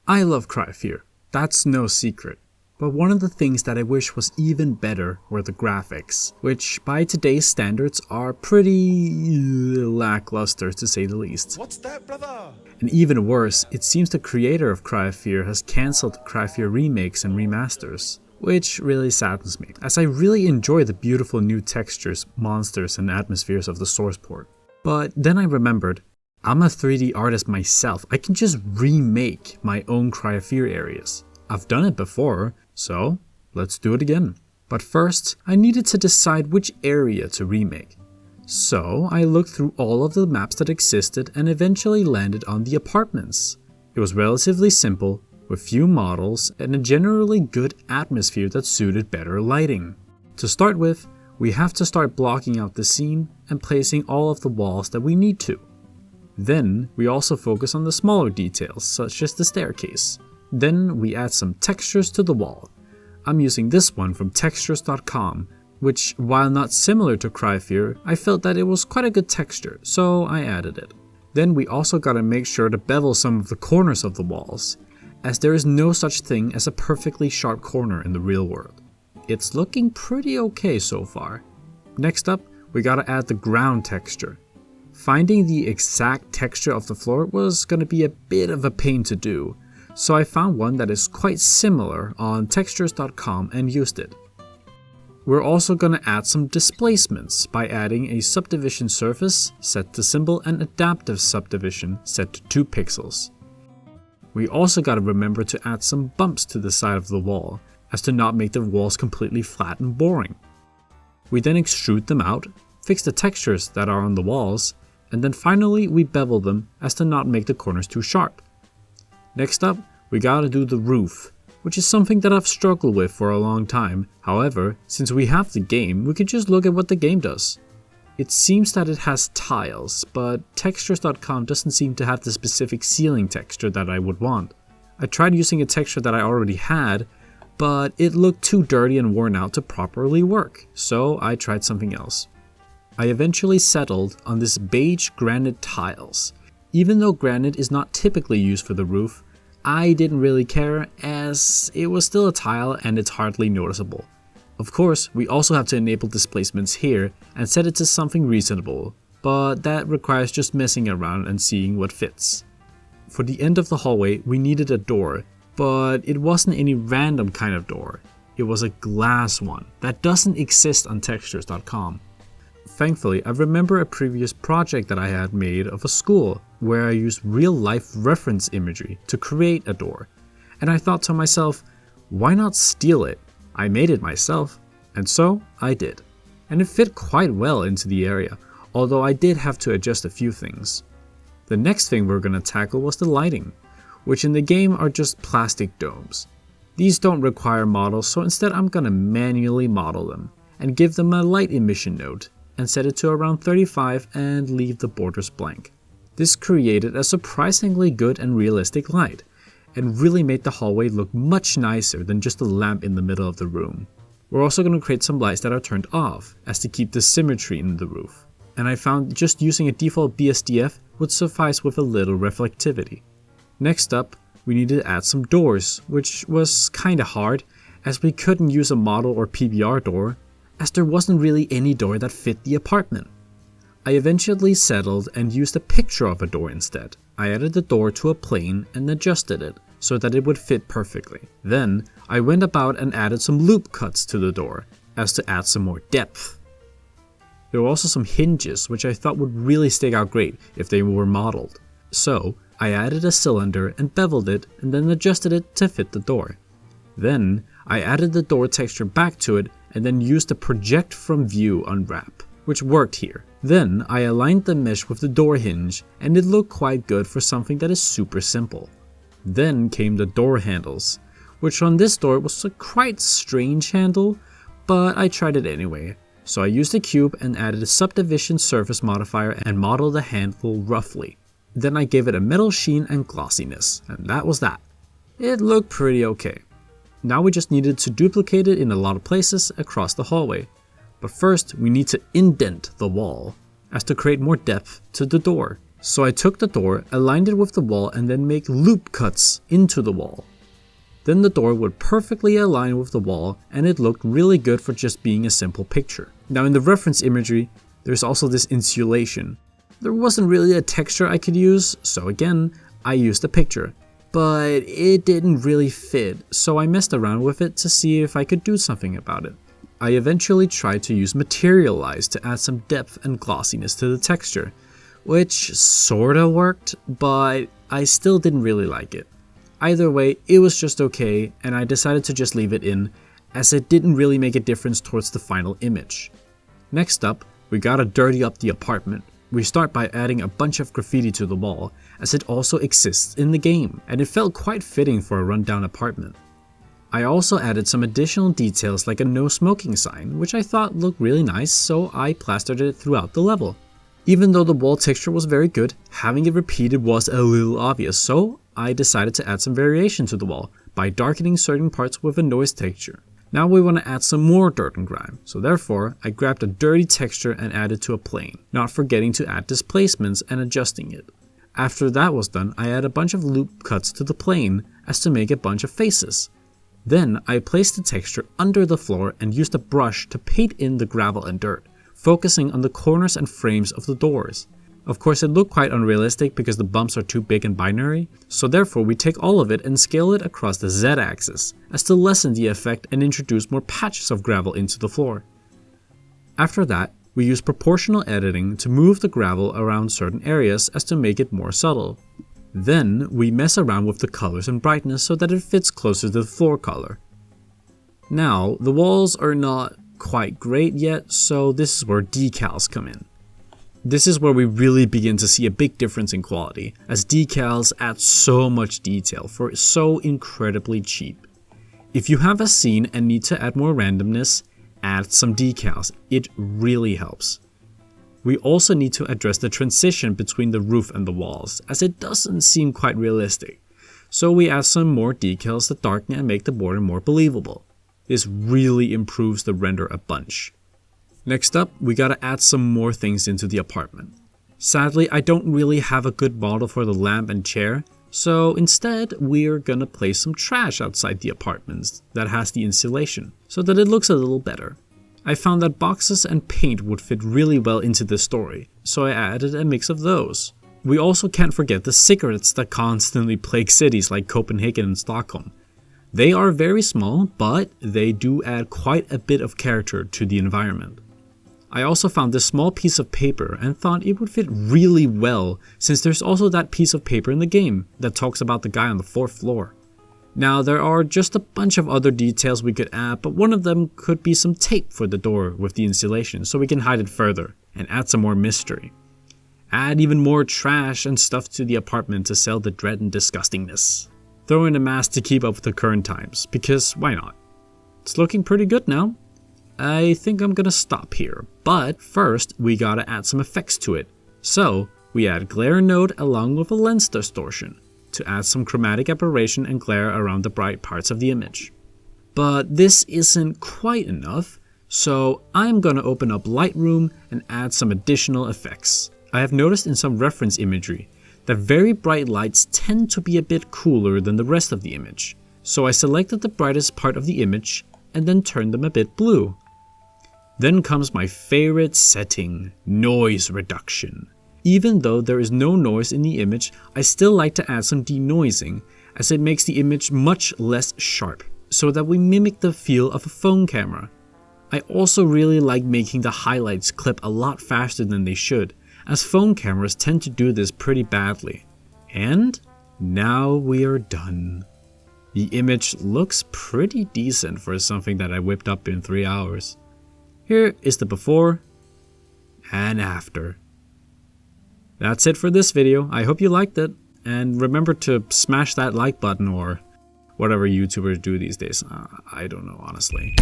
I love CryFear, that's no secret. But one of the things that I wish was even better were the graphics, which by today's standards are pretty lackluster to say the least. What's that, brother? And even worse, it seems the creator of CryFear has cancelled CryFear remakes and remasters, which really saddens me, as I really enjoy the beautiful new textures, monsters, and atmospheres of the source port. But then I remembered, I'm a 3D artist myself, I can just remake my own CryFear areas. I've done it before, so let's do it again. But first, I needed to decide which area to remake. So I looked through all of the maps that existed and eventually landed on the apartments. It was relatively simple, with few models and a generally good atmosphere that suited better lighting. To start with, we have to start blocking out the scene and placing all of the walls that we need to. Then we also focus on the smaller details, such as the staircase. Then we add some textures to the wall. I'm using this one from textures.com, which, while not similar to CryFear, I felt that it was quite a good texture, so I added it. Then we also gotta make sure to bevel some of the corners of the walls, as there is no such thing as a perfectly sharp corner in the real world. It's looking pretty okay so far. Next up, we gotta add the ground texture. Finding the exact texture of the floor was gonna be a bit of a pain to do, so I found one that is quite similar on textures.com and used it. We're also going to add some displacements by adding a subdivision surface set to symbol and adaptive subdivision set to 2 pixels. We also got to remember to add some bumps to the side of the wall, as to not make the walls completely flat and boring. We then extrude them out, fix the textures that are on the walls, and then finally we bevel them as to not make the corners too sharp. Next up, we gotta do the roof, which is something that I've struggled with for a long time. However, since we have the game, we can just look at what the game does. It seems that it has tiles, but textures.com doesn't seem to have the specific ceiling texture that I would want. I tried using a texture that I already had, but it looked too dirty and worn out to properly work, so I tried something else. I eventually settled on this beige granite tiles. Even though granite is not typically used for the roof, I didn't really care, as it was still a tile and it's hardly noticeable. Of course, we also have to enable displacements here and set it to something reasonable, but that requires just messing around and seeing what fits. For the end of the hallway, we needed a door, but it wasn't any random kind of door. It was a glass one that doesn't exist on textures.com. Thankfully, I remember a previous project that I had made of a school where I used real-life reference imagery to create a door, and I thought to myself, why not steal it? I made it myself, and so I did. And it fit quite well into the area, although I did have to adjust a few things. The next thing we're going to tackle was the lighting, which in the game are just plastic domes. These don't require models, so instead I'm going to manually model them and give them a light emission node, and set it to around 35 and leave the borders blank. This created a surprisingly good and realistic light, and really made the hallway look much nicer than just a lamp in the middle of the room. We're also going to create some lights that are turned off, as to keep the symmetry in the roof, and I found just using a default BSDF would suffice with a little reflectivity. Next up, we needed to add some doors, which was kinda hard, as we couldn't use a model or PBR door, as there wasn't really any door that fit the apartment. I eventually settled and used a picture of a door instead. I added the door to a plane and adjusted it so that it would fit perfectly. Then I went about and added some loop cuts to the door as to add some more depth. There were also some hinges which I thought would really stick out great if they were modeled. So I added a cylinder and beveled it and then adjusted it to fit the door. Then I added the door texture back to it and then used the project from view unwrap, which worked here. Then I aligned the mesh with the door hinge and it looked quite good for something that is super simple. Then came the door handles, which on this door was a quite strange handle, but I tried it anyway. So I used a cube and added a subdivision surface modifier and modeled the handle roughly. Then I gave it a metal sheen and glossiness, and that was that. It looked pretty okay. Now we just needed to duplicate it in a lot of places across the hallway. But first we need to indent the wall, as to create more depth to the door. So I took the door, aligned it with the wall, and then make loop cuts into the wall. Then the door would perfectly align with the wall, and it looked really good for just being a simple picture. Now in the reference imagery, there's also this insulation. There wasn't really a texture I could use, so again, I used a picture. But it didn't really fit, so I messed around with it to see if I could do something about it. I eventually tried to use Materialize to add some depth and glossiness to the texture, which sorta worked, but I still didn't really like it. Either way, it was just okay, and I decided to just leave it in, as it didn't really make a difference towards the final image. Next up, we gotta dirty up the apartment. We start by adding a bunch of graffiti to the wall, as it also exists in the game, and it felt quite fitting for a rundown apartment. I also added some additional details like a no smoking sign, which I thought looked really nice, so I plastered it throughout the level. Even though the wall texture was very good, having it repeated was a little obvious, so I decided to add some variation to the wall by darkening certain parts with a noise texture. Now we want to add some more dirt and grime, so therefore I grabbed a dirty texture and added to a plane, not forgetting to add displacements and adjusting it. After that was done, I added a bunch of loop cuts to the plane as to make a bunch of faces. Then I placed the texture under the floor and used a brush to paint in the gravel and dirt, focusing on the corners and frames of the doors. Of course, it looked quite unrealistic because the bumps are too big and binary, so therefore we take all of it and scale it across the Z-axis, as to lessen the effect and introduce more patches of gravel into the floor. After that, we use proportional editing to move the gravel around certain areas as to make it more subtle. Then we mess around with the colors and brightness so that it fits closer to the floor color. Now, the walls are not quite great yet, so this is where decals come in. This is where we really begin to see a big difference in quality, as decals add so much detail for so incredibly cheap. If you have a scene and need to add more randomness, add some decals, it really helps. We also need to address the transition between the roof and the walls, as it doesn't seem quite realistic. So we add some more decals to darken and make the border more believable. This really improves the render a bunch. Next up, we gotta add some more things into the apartment. Sadly, I don't really have a good model for the lamp and chair, so instead we're gonna place some trash outside the apartments that has the insulation, so that it looks a little better. I found that boxes and paint would fit really well into the story, so I added a mix of those. We also can't forget the cigarettes that constantly plague cities like Copenhagen and Stockholm. They are very small, but they do add quite a bit of character to the environment. I also found this small piece of paper and thought it would fit really well, since there's also that piece of paper in the game that talks about the guy on the 4th floor. Now there are just a bunch of other details we could add, but one of them could be some tape for the door with the insulation so we can hide it further and add some more mystery. Add even more trash and stuff to the apartment to sell the dread and disgustingness. Throw in a mask to keep up with the current times, because why not? It's looking pretty good now. I think I'm gonna stop here, but first we gotta add some effects to it. So we add glare node along with a lens distortion to add some chromatic aberration and glare around the bright parts of the image. But this isn't quite enough, so I'm gonna open up Lightroom and add some additional effects. I have noticed in some reference imagery that very bright lights tend to be a bit cooler than the rest of the image. So I selected the brightest part of the image and then turned them a bit blue. Then comes my favorite setting, noise reduction. Even though there is no noise in the image, I still like to add some denoising, as it makes the image much less sharp, so that we mimic the feel of a phone camera. I also really like making the highlights clip a lot faster than they should, as phone cameras tend to do this pretty badly. And now we are done. The image looks pretty decent for something that I whipped up in 3 hours. Here is the before and after. That's it for this video. I hope you liked it, and remember to smash that like button or whatever YouTubers do these days. I don't know, honestly.